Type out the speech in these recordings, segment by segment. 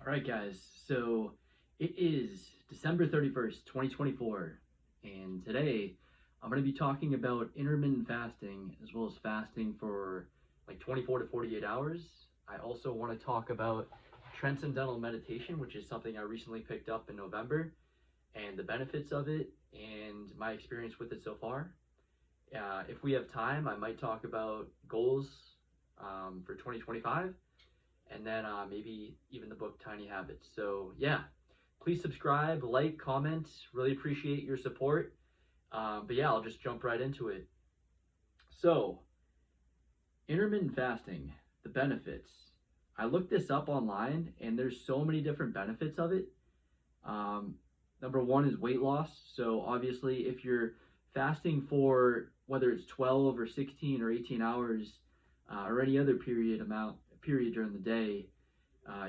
All right, guys. So it is December 31st, 2024, and today I'm going to be talking about intermittent fasting as well as fasting for like 24 to 48 hours. I also want to talk about transcendental meditation, which is something I recently picked up in November, and the benefits of it and my experience with it so far. If we have time, I might talk about goals for 2025 and then maybe even the book Tiny Habits. So, yeah, please subscribe, like, comment. Really appreciate your support. But yeah, I'll just jump right into it. So, intermittent fasting, the benefits. I looked this up online, and there's so many different benefits of it. Um, Number one is weight loss. So, obviously, if you're fasting for whether it's 12 or 16 or 18 hours or any other period during the day,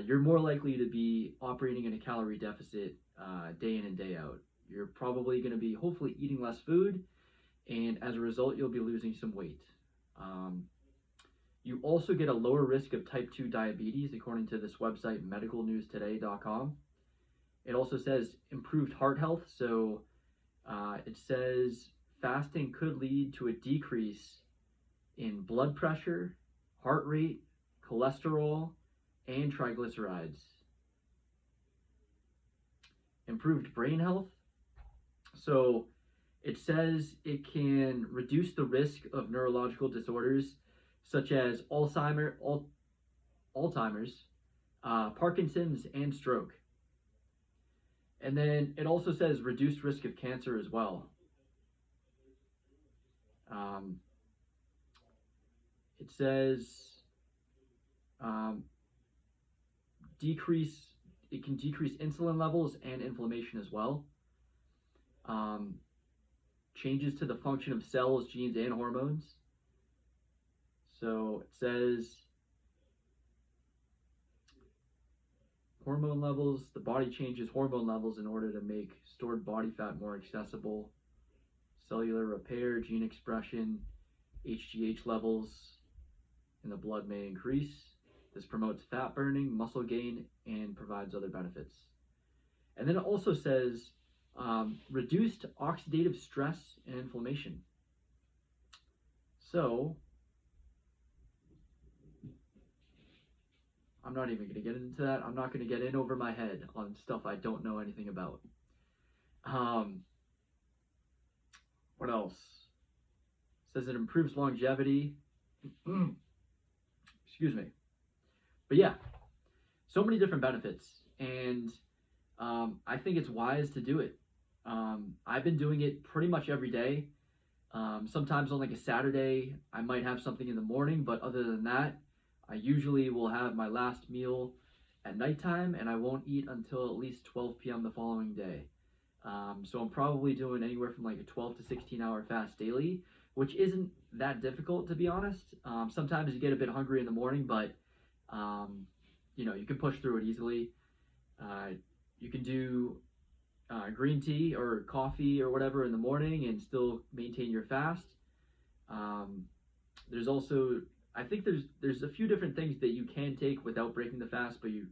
you're more likely to be operating in a calorie deficit day in and day out. You're probably going to be hopefully eating less food, and as a result, you'll be losing some weight. Um, you also get a lower risk of type 2 diabetes, according to this website, medicalnewstoday.com. It also says improved heart health. So it says fasting could lead to a decrease in blood pressure, heart rate, cholesterol, and triglycerides. Improved brain health. So it says it can reduce the risk of neurological disorders such as Alzheimer's, Parkinson's, and stroke. And then it also says reduced risk of cancer as well. Um, it says um, decrease. It can decrease insulin levels and inflammation as well. Um, Changes to the function of cells, genes, and hormones. So it says hormone levels, the body changes hormone levels in order to make stored body fat more accessible. Cellular repair, gene expression, HGH levels in the blood may increase. This promotes fat burning, muscle gain, and provides other benefits. And then it also says reduced oxidative stress and inflammation. So I'm not even going to get into that. I'm not going to get in over my head on stuff I don't know anything about. What else? It says it improves longevity. Excuse me. But yeah, so many different benefits. And I think it's wise to do it. I've been doing it pretty much every day. Sometimes on like a Saturday, I might have something in the morning, but other than that, I usually will have my last meal at nighttime, and I won't eat until at least 12 p.m. the following day. So I'm probably doing anywhere from like a 12 to 16 hour fast daily, which isn't that difficult to be honest. Sometimes you get a bit hungry in the morning, but you can push through it easily. You can do green tea or coffee or whatever in the morning and still maintain your fast. There's also, I think there's a few different things that you can take without breaking the fast, but you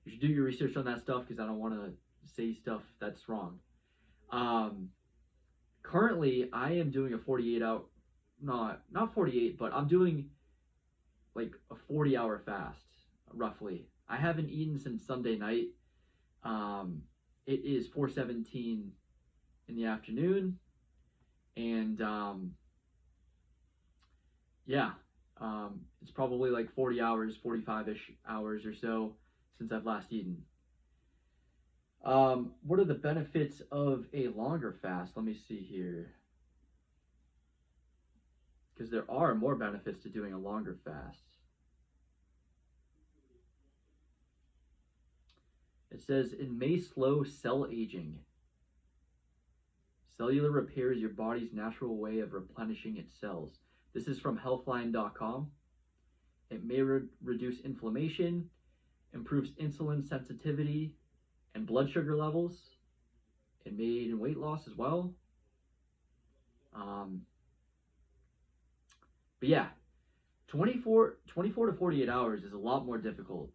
should do your research on that stuff because I don't want to say stuff that's wrong. Currently, I am doing a 48 hour, not 48, but I'm doing like a 40-hour fast roughly. I haven't eaten since Sunday night. It is 4:17 in the afternoon, and yeah, it's probably like 40 hours, 45-ish hours or so since I've last eaten. What are the benefits of a longer fast? Let me see here. Because there are more benefits to doing a longer fast. It says it may slow cell aging. Cellular repair is your body's natural way of replenishing its cells. This is from healthline.com. It may reduce inflammation, improves insulin sensitivity and blood sugar levels. It may aid in weight loss as well. But yeah, 24 to 48 hours is a lot more difficult.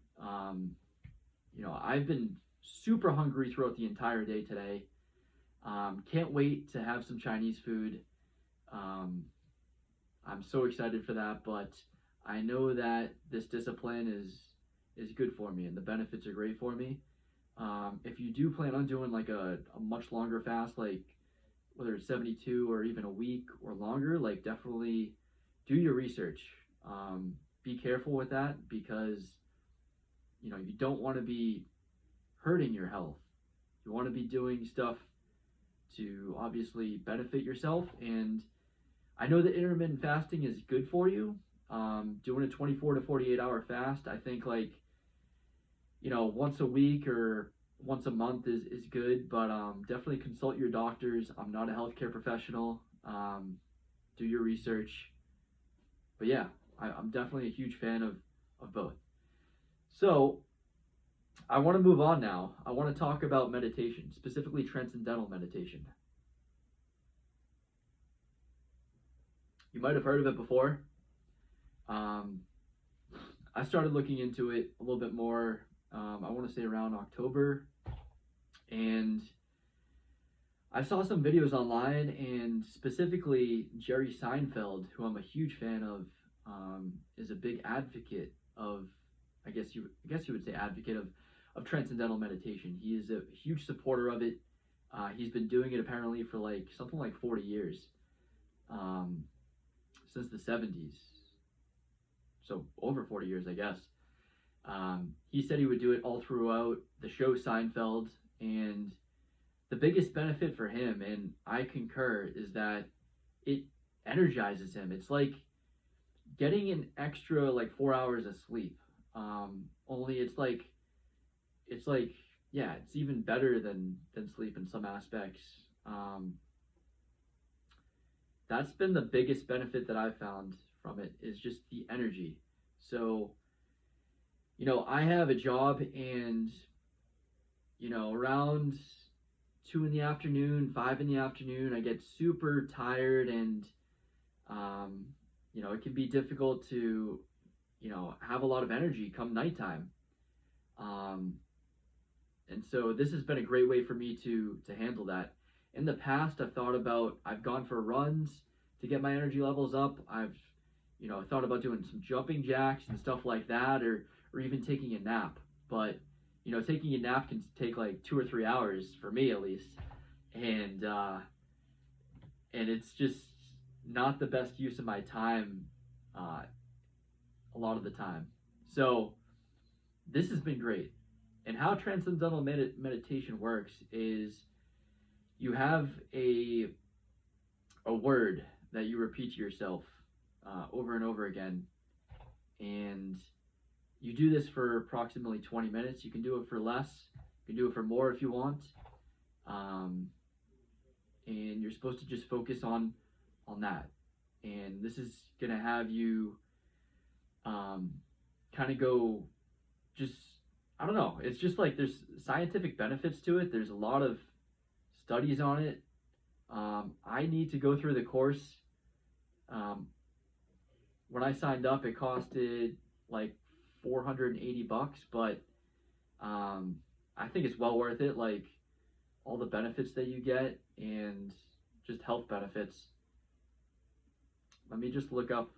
I've been super hungry throughout the entire day today. Can't wait to have some Chinese food. Um, I'm so excited for that, but I know that this discipline is good for me and the benefits are great for me. If you do plan on doing like a much longer fast, like whether it's 72 or even a week or longer, like definitely do your research. Be careful with that because you don't want to be hurting your health. You want to be doing stuff to obviously benefit yourself. And I know that intermittent fasting is good for you. Doing a 24 to 48-hour fast, I think like once a week or once a month is good, but definitely consult your doctors. I'm not a healthcare professional. Do your research. But yeah, I'm definitely a huge fan of both. So I want to move on now. I want to talk about meditation, specifically transcendental meditation. You might have heard of it before. Um, I started looking into it a little bit more, I want to say around October. And I saw some videos online, and specifically Jerry Seinfeld, who I'm a huge fan of, is a big advocate of, I guess you would say advocate of transcendental meditation. He is a huge supporter of it. He's been doing it apparently for like something like 40 years, um, since the 70s. So over 40 years, I guess. He said he would do it all throughout the show Seinfeld, and the biggest benefit for him, and I concur, is that it energizes him. It's like getting an extra like 4 hours of sleep. Only it's like yeah, it's even better than sleep in some aspects. Um, that's been the biggest benefit that I've found from it is just the energy. So I have a job, and around 2 in the afternoon, 5 in the afternoon, I get super tired, and um, it can be difficult to have a lot of energy come nighttime. Um, and so this has been a great way for me to handle that. In the past, I've gone for runs to get my energy levels up. I've thought about doing some jumping jacks and stuff like that, or even taking a nap. But taking a nap can take like 2 or 3 hours for me at least, and it's just not the best use of my time, uh, a lot of the time. So this has been great. And how transcendental meditation works is you have a word that you repeat to yourself, over and over again, and you do this for approximately 20 minutes. You can do it for less. You can do it for more if you want. Um, and you're supposed to just focus on that. And this is gonna have you kind of go just, I don't know. It's just like there's scientific benefits to it. There's a lot of studies on it. I need to go through the course. Um, when I signed up, it costed like $480, but I think it's well worth it. Like all the benefits that you get and just health benefits. Let me just look up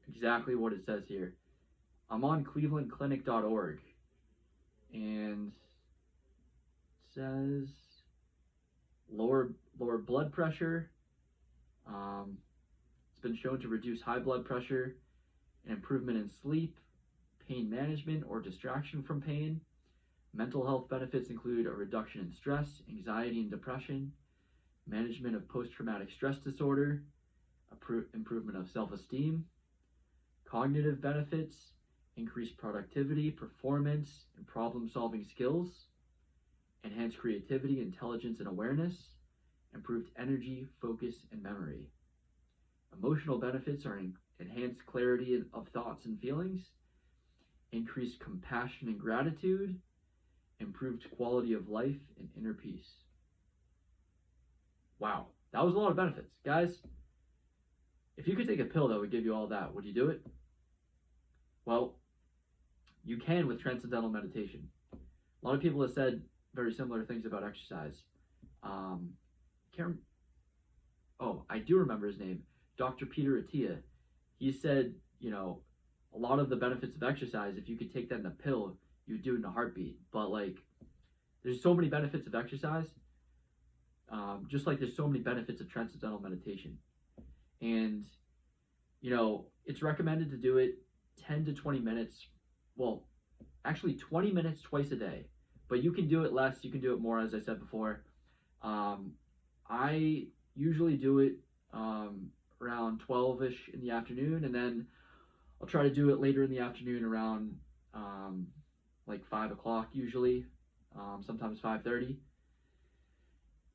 exactly what it says here. I'm on clevelandclinic.org, and it says lower blood pressure. It's been shown to reduce high blood pressure, an improvement in sleep, pain management or distraction from pain. Mental health benefits include a reduction in stress, anxiety, and depression, management of post-traumatic stress disorder, improvement of self-esteem, cognitive benefits, increased productivity, performance, and problem-solving skills, enhanced creativity, intelligence, and awareness, improved energy, focus, and memory. Emotional benefits are enhanced clarity of thoughts and feelings, increased compassion and gratitude, improved quality of life, and inner peace. Wow, that was a lot of benefits. Guys, if you could take a pill that would give you all that, would you do it? Well, you can with transcendental meditation. A lot of people have said very similar things about exercise. Um, can't, oh, I do remember his name, Dr. Peter Attia. He said, a lot of the benefits of exercise, if you could take that in a pill, you would do it in a heartbeat. But like, there's so many benefits of exercise, just like there's so many benefits of transcendental meditation. And it's recommended to do it 10 to 20 minutes. Well, actually 20 minutes twice a day. But you can do it less, you can do it more, as I said before. I usually do it around 12-ish in the afternoon, and then I'll try to do it later in the afternoon around like 5 o'clock usually, sometimes 5:30.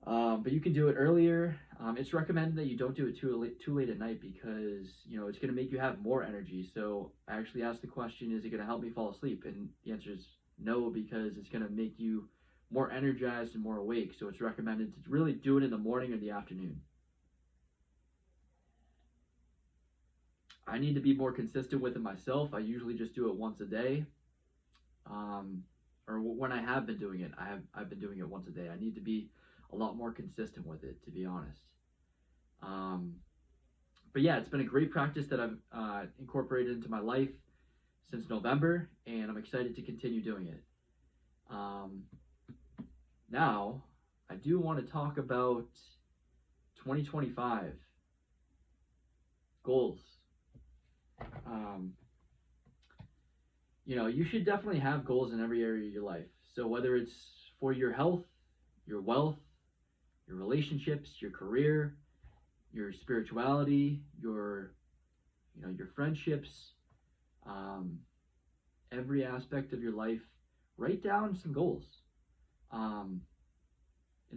But you can do it earlier. It's recommended that you don't do it too late at night because it's going to make you have more energy. So I actually asked the question, is it going to help me fall asleep? And the answer is no, because it's going to make you more energized and more awake. So it's recommended to really do it in the morning or the afternoon. I need to be more consistent with it myself. I usually just do it once a day. Or when I have been doing it, I've been doing it once a day. I need to be a lot more consistent with it, to be honest. But yeah, it's been a great practice that I've incorporated into my life since November, and I'm excited to continue doing it. Now, I do want to talk about 2025 goals. You should definitely have goals in every area of your life. So whether it's for your health, your wealth, your relationships, your career, your spirituality, your friendships, every aspect of your life, write down some goals, and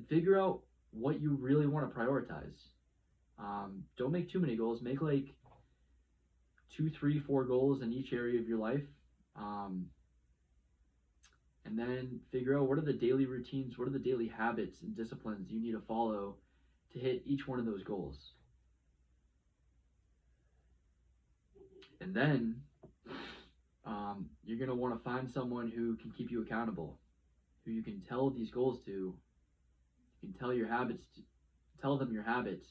figure out what you really want to prioritize. Don't make too many goals. Make like 2, 3, 4 goals in each area of your life. And then figure out what are the daily routines, what are the daily habits and disciplines you need to follow to hit each one of those goals. And then you're going to want to find someone who can keep you accountable, who you can tell these goals to. You can tell tell them your habits,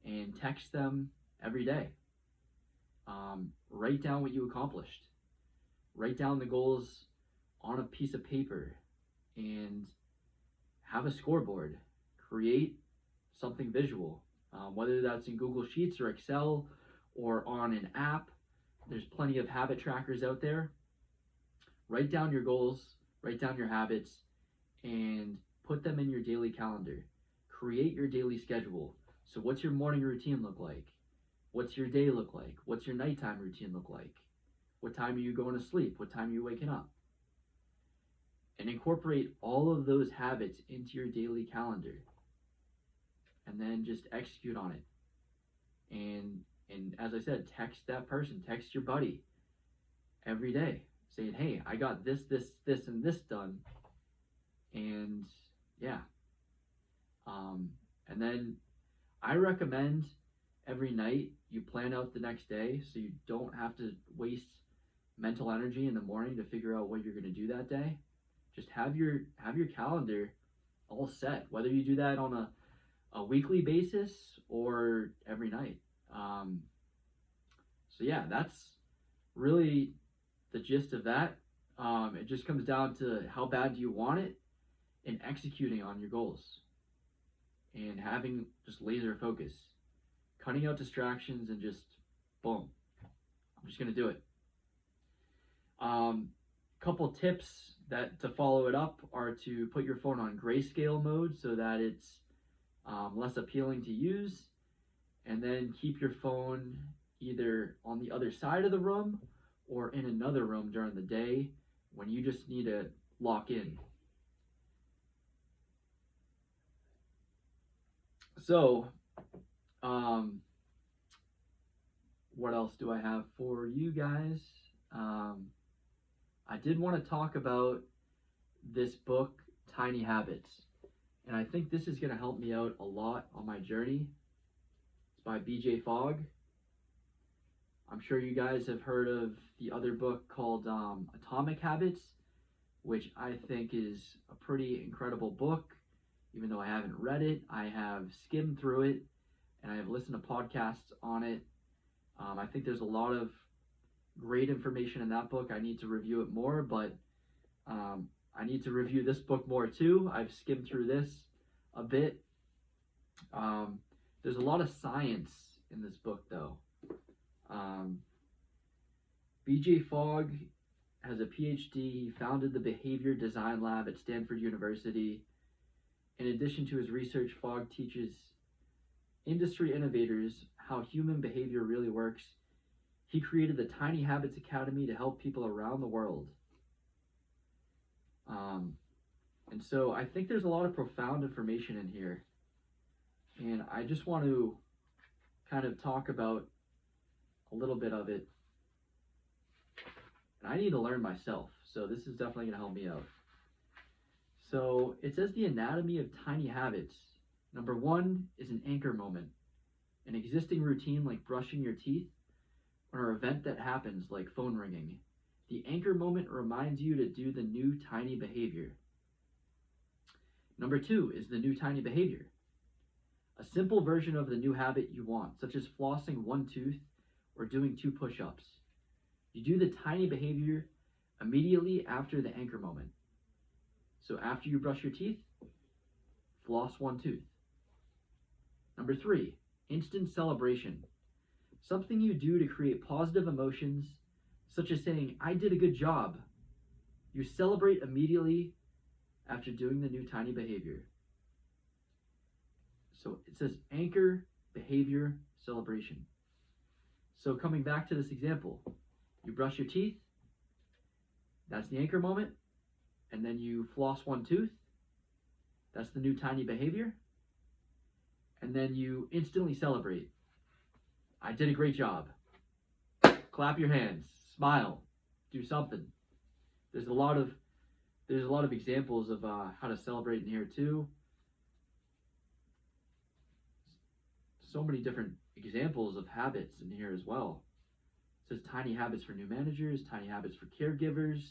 and text them every day. Write down what you accomplished. Write down the goals on a piece of paper and have a scoreboard. Create something visual, whether that's in Google Sheets or Excel or on an app. There's plenty of habit trackers out there. Write down your goals, write down your habits, and put them in your daily calendar. Create your daily schedule. So what's your morning routine look like? What's your day look like? What's your nighttime routine look like? What time are you going to sleep? What time are you waking up? And incorporate all of those habits into your daily calendar. And then just execute on it. And as I said, text that person, text your buddy every day saying, hey, I got this, and this done. And yeah. And then I recommend every night you plan out the next day so you don't have to waste mental energy in the morning to figure out what you're going to do that day. Just have your calendar all set, whether you do that on a weekly basis or every night. So yeah, that's really the gist of that. It just comes down to how bad do you want it and executing on your goals and having just laser focus, cutting out distractions and just boom, I'm just going to do it. Couple tips that to follow it up are to put your phone on grayscale mode so that it's less appealing to use, and then keep your phone either on the other side of the room or in another room during the day when you just need to lock in. So, what else do I have for you guys? I did want to talk about this book, Tiny Habits, and I think this is going to help me out a lot on my journey. It's by B.J. Fogg. I'm sure you guys have heard of the other book called Atomic Habits. which I think is a pretty incredible book. Even though I haven't read it, I have skimmed through it and I have listened to podcasts on it. I think there's a lot of great information in that book. I need to review it more, but I need to review this book more too. I've skimmed through this a bit. There's a lot of science in this book, though. B.J. Fogg has a PhD. He founded the Behavior Design Lab at Stanford University. In addition to his research, Fogg teaches industry innovators how human behavior really works. He created the Tiny Habits Academy to help people around the world. And so I think there's a lot of profound information in here. And I just want to kind of talk about a little bit of it. And I need to learn myself, so this is definitely going to help me out. So it says the anatomy of tiny habits. Number 1 is an anchor moment, an existing routine like brushing your teeth, or an event that happens like phone ringing. The anchor moment reminds you to do the new tiny behavior. Number 2 is the new tiny behavior, a simple version of the new habit you want, such as flossing 1 tooth or doing 2 push-ups. You do the tiny behavior immediately after the anchor moment. So after you brush your teeth, floss 1 tooth. Number 3, instant celebration. Something you do to create positive emotions, such as saying, I did a good job. You celebrate immediately after doing the new tiny behavior. So it says anchor, behavior, celebration. So coming back to this example, you brush your teeth, that's the anchor moment, and then you floss 1 tooth, that's the new tiny behavior, and then you instantly celebrate. I did a great job. Clap your hands, smile, do something. There's a lot of examples of how to celebrate in here too. So many different examples of habits in here as well. It says tiny habits for new managers, tiny habits for caregivers,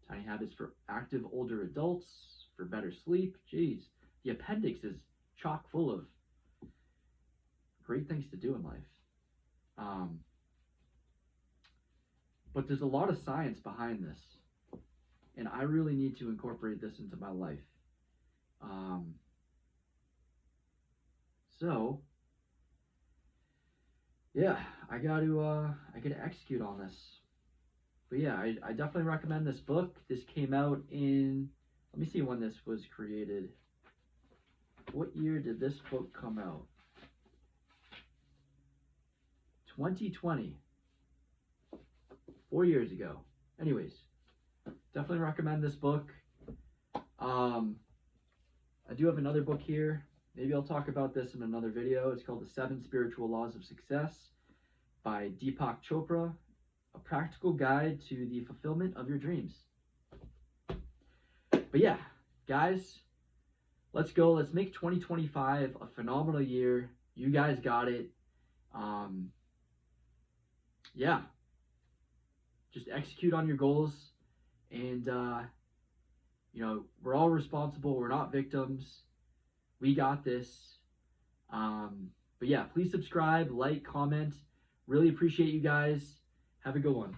tiny habits for active older adults, for better sleep. Jeez, the appendix is chock full of great things to do in life. But there's a lot of science behind this, and I really need to incorporate this into my life. So yeah, I gotta execute on this. But yeah, I definitely recommend this book. This came out in, let me see when this was created. What year did this book come out? 2020. 4 years ago. Anyways, definitely recommend this book. I do have another book here. Maybe I'll talk about this in another video. It's called The 7 Spiritual Laws of Success by Deepak Chopra, a practical guide to the fulfillment of your dreams. But yeah, guys, let's go. Let's make 2025 a phenomenal year. You guys got it. Yeah, just execute on your goals, and we're all responsible. We're not victims. We got this. But yeah, please subscribe, like, comment. Really appreciate you guys. Have a good one.